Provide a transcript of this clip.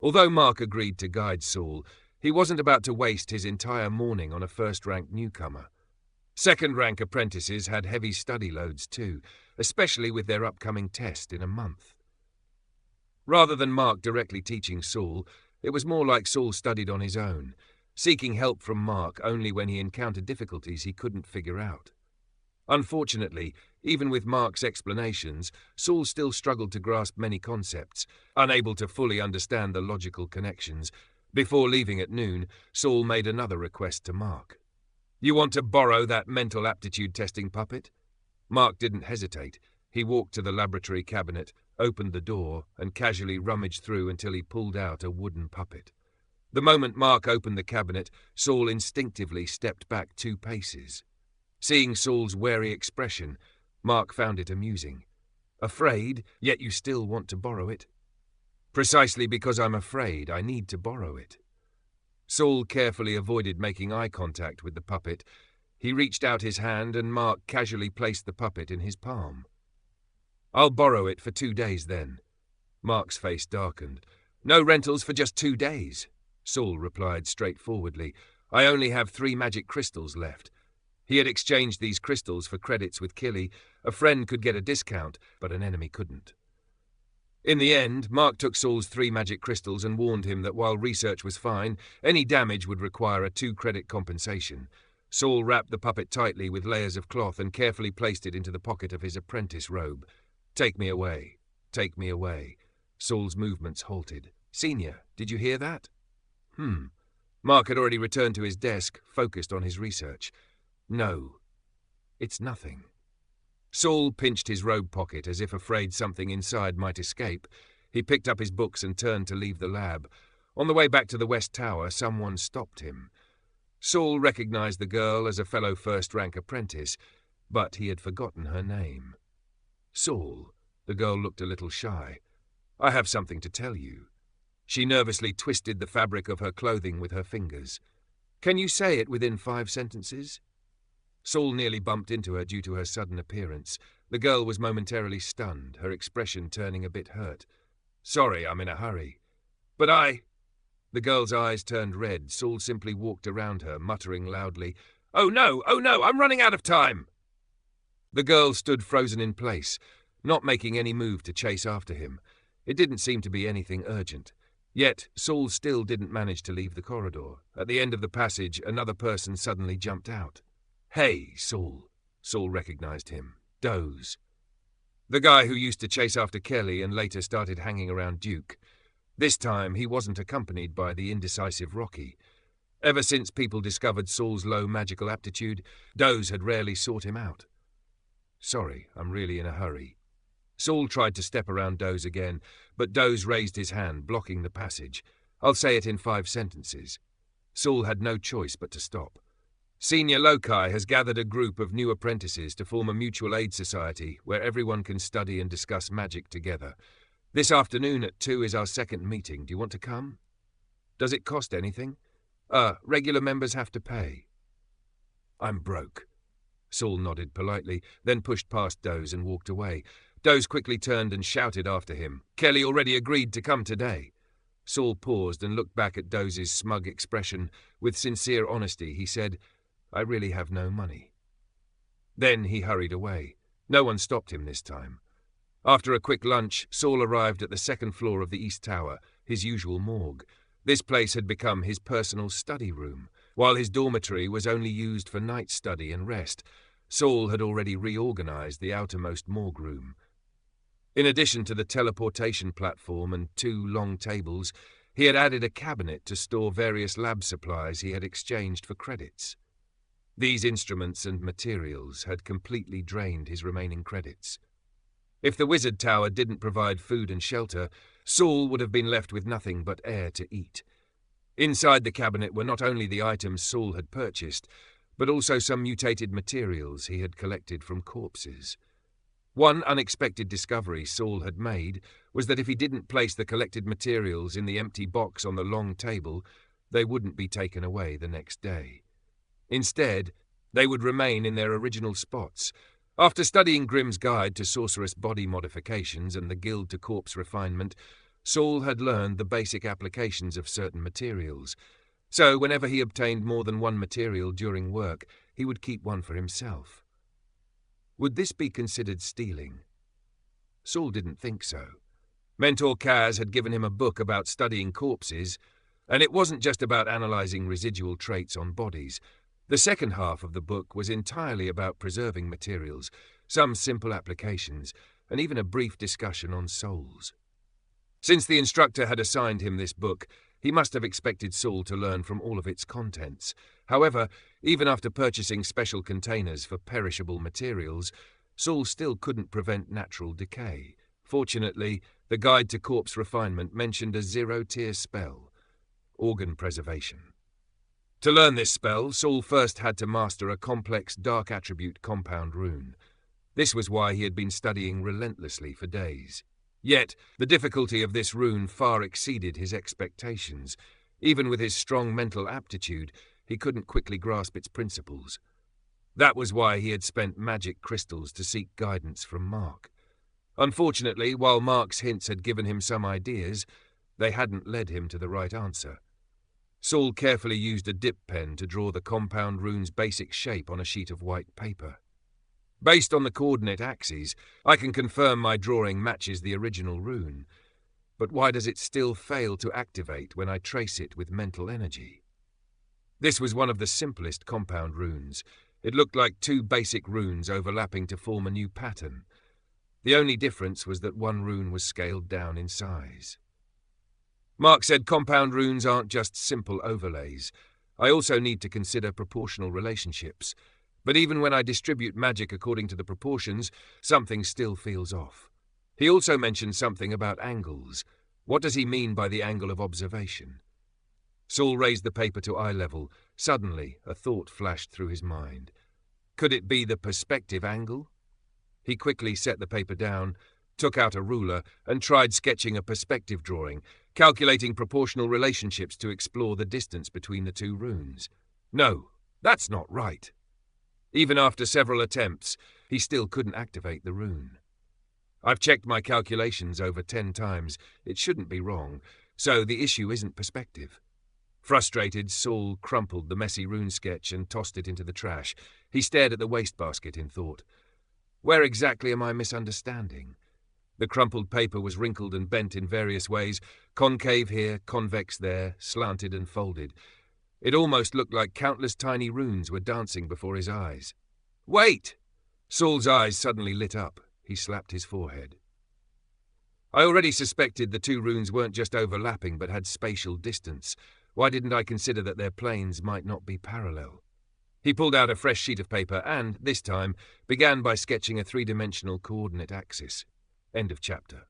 Although Mark agreed to guide Saul, he wasn't about to waste his entire morning on a first-rank newcomer. Second-rank apprentices had heavy study loads too, especially with their upcoming test in a month. Rather than Mark directly teaching Saul, it was more like Saul studied on his own, seeking help from Mark only when he encountered difficulties he couldn't figure out. Unfortunately, even with Mark's explanations, Saul still struggled to grasp many concepts, unable to fully understand the logical connections. Before leaving at noon, Saul made another request to Mark. "You want to borrow that mental aptitude testing puppet?" Mark didn't hesitate. He walked to the laboratory cabinet, opened the door, and casually rummaged through until he pulled out a wooden puppet. The moment Mark opened the cabinet, Saul instinctively stepped back 2 paces. Seeing Saul's wary expression, Mark found it amusing. "Afraid, yet you still want to borrow it?" "Precisely because I'm afraid, I need to borrow it." Saul carefully avoided making eye contact with the puppet. He reached out his hand and Mark casually placed the puppet in his palm. "I'll borrow it for 2 days then." Mark's face darkened. "No rentals for just 2 days," Saul replied straightforwardly. "I only have 3 magic crystals left." He had exchanged these crystals for credits with Killy. A friend could get a discount, but an enemy couldn't. In the end, Mark took Saul's 3 magic crystals and warned him that while research was fine, any damage would require a 2-credit compensation. Saul wrapped the puppet tightly with layers of cloth and carefully placed it into the pocket of his apprentice robe. "Take me away. Take me away." Saul's movements halted. "Senior, did you hear that?" Mark had already returned to his desk, focused on his research. "No, it's nothing." Saul pinched his robe pocket as if afraid something inside might escape. He picked up his books and turned to leave the lab. On the way back to the West Tower, someone stopped him. Saul recognized the girl as a fellow first-rank apprentice, but he had forgotten her name. "Saul," the girl looked a little shy. "I have something to tell you." She nervously twisted the fabric of her clothing with her fingers. "Can you say it within 5 sentences?" Saul nearly bumped into her due to her sudden appearance. The girl was momentarily stunned, her expression turning a bit hurt. "Sorry, I'm in a hurry." "But I—" The girl's eyes turned red. Saul simply walked around her, muttering loudly, oh no, I'm running out of time!" The girl stood frozen in place, not making any move to chase after him. It didn't seem to be anything urgent. Yet, Saul still didn't manage to leave the corridor. At the end of the passage, another person suddenly jumped out. "Hey, Saul." Saul recognized him. Doze. The guy who used to chase after Kelly and later started hanging around Duke. This time, he wasn't accompanied by the indecisive Rocky. Ever since people discovered Saul's low magical aptitude, Doze had rarely sought him out. "Sorry, I'm really in a hurry." Saul tried to step around Doze again, but Doze raised his hand, blocking the passage. "I'll say it in 5 sentences." Saul had no choice but to stop. Senior Loci has gathered a group of new apprentices to form a mutual aid society where everyone can study and discuss magic together. This afternoon at 2 is our second meeting. Do you want to come? Does it cost anything? Regular members have to pay. I'm broke. Saul nodded politely, then pushed past Doze and walked away. Doze quickly turned and shouted after him. Kelly already agreed to come today. Saul paused and looked back at Doze's smug expression. With sincere honesty, he said, I really have no money. Then he hurried away. No one stopped him this time. After a quick lunch, Saul arrived at the second floor of the East Tower, his usual morgue. This place had become his personal study room. While his dormitory was only used for night study and rest, Saul had already reorganized the outermost morgue room. In addition to the teleportation platform and 2 long tables, he had added a cabinet to store various lab supplies he had exchanged for credits. These instruments and materials had completely drained his remaining credits. If the Wizard Tower didn't provide food and shelter, Saul would have been left with nothing but air to eat. Inside the cabinet were not only the items Saul had purchased, but also some mutated materials he had collected from corpses. One unexpected discovery Saul had made was that if he didn't place the collected materials in the empty box on the long table, they wouldn't be taken away the next day. Instead, they would remain in their original spots. After studying Grimm's Guide to Sorceress Body Modifications and the Guide to Corpse Refinement, Saul had learned the basic applications of certain materials, so whenever he obtained more than one material during work, he would keep one for himself. Would this be considered stealing? Saul didn't think so. Mentor Kaz had given him a book about studying corpses, and it wasn't just about analyzing residual traits on bodies. The second half of the book was entirely about preserving materials, some simple applications, and even a brief discussion on souls. Since the instructor had assigned him this book, he must have expected Saul to learn from all of its contents. However, even after purchasing special containers for perishable materials, Saul still couldn't prevent natural decay. Fortunately, the Guide to Corpse Refinement mentioned a 0-tier spell, organ preservation. To learn this spell, Saul first had to master a complex dark attribute compound rune. This was why he had been studying relentlessly for days. Yet, the difficulty of this rune far exceeded his expectations. Even with his strong mental aptitude, he couldn't quickly grasp its principles. That was why he had spent magic crystals to seek guidance from Mark. Unfortunately, while Mark's hints had given him some ideas, they hadn't led him to the right answer. Saul carefully used a dip pen to draw the compound rune's basic shape on a sheet of white paper. Based on the coordinate axes, I can confirm my drawing matches the original rune. But why does it still fail to activate when I trace it with mental energy? This was one of the simplest compound runes. It looked like two basic runes overlapping to form a new pattern. The only difference was that one rune was scaled down in size. Mark said compound runes aren't just simple overlays. I also need to consider proportional relationships. But even when I distribute magic according to the proportions, something still feels off. He also mentioned something about angles. What does he mean by the angle of observation? Saul raised the paper to eye level. Suddenly, a thought flashed through his mind. Could it be the perspective angle? He quickly set the paper down, took out a ruler, and tried sketching a perspective drawing, calculating proportional relationships to explore the distance between the two runes. No, that's not right. Even after several attempts, he still couldn't activate the rune. I've checked my calculations over 10 times. It shouldn't be wrong, so the issue isn't perspective. Frustrated, Saul crumpled the messy rune sketch and tossed it into the trash. He stared at the wastebasket in thought. Where exactly am I misunderstanding? The crumpled paper was wrinkled and bent in various ways, concave here, convex there, slanted and folded. It almost looked like countless tiny runes were dancing before his eyes. Wait! Saul's eyes suddenly lit up. He slapped his forehead. I already suspected the two runes weren't just overlapping but had spatial distance. Why didn't I consider that their planes might not be parallel? He pulled out a fresh sheet of paper and, this time, began by sketching a 3-dimensional coordinate axis. End of chapter.